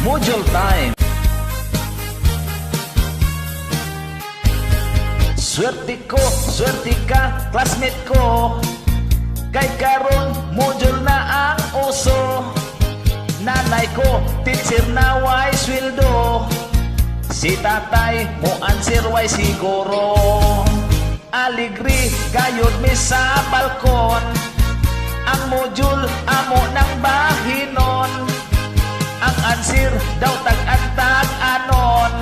Module time. Swerte ko, swerte ka, classmate ko. Kay karon module na ang uso. Nanay ko, teacher na way sweldo. Si tatay mo answer way siguro. Aligri, gayod mi sa balkon. Ang module amo ng bahinon. Ang answer daw tag-antag anon.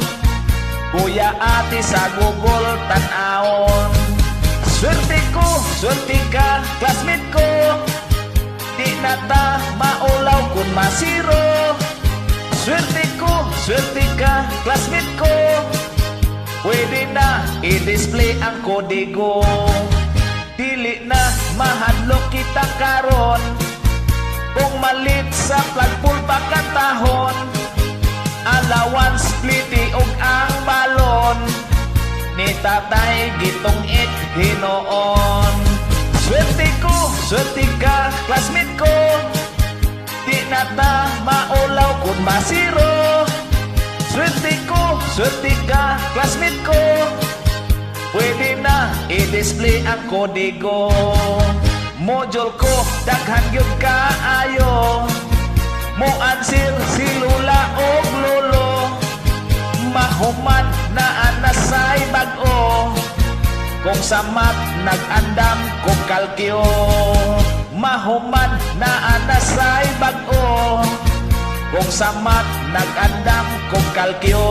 Kuya ate sa Google tan-aon. Swerte ko, swerte ka, classmate ko. Di na ta maulaw kung masiro. Swerte ko, swerte ka, classmate ko. Pwede na i-display ang kodigo. Dili na mahadlok kita karon. Kung malit sa flagpole pakatahon. Allowance, pliti og ang balon. Ni tatay gitong it hinoon. Swerte ko, swerte ka, classmate ko. Di na ta maulaw kung masiro. Swerte ko, swerte ka, classmate ko. Pwede na i-display ang kodigo. Module ko, daghan gyud kaayo. Mo answer si lula o lolo. Mahuman na anasay bag-o. Kung sa math nag-andam kung kalkyo. Mahuman na anasay bag-o. Kung sa math nag-andam kung kalkyo.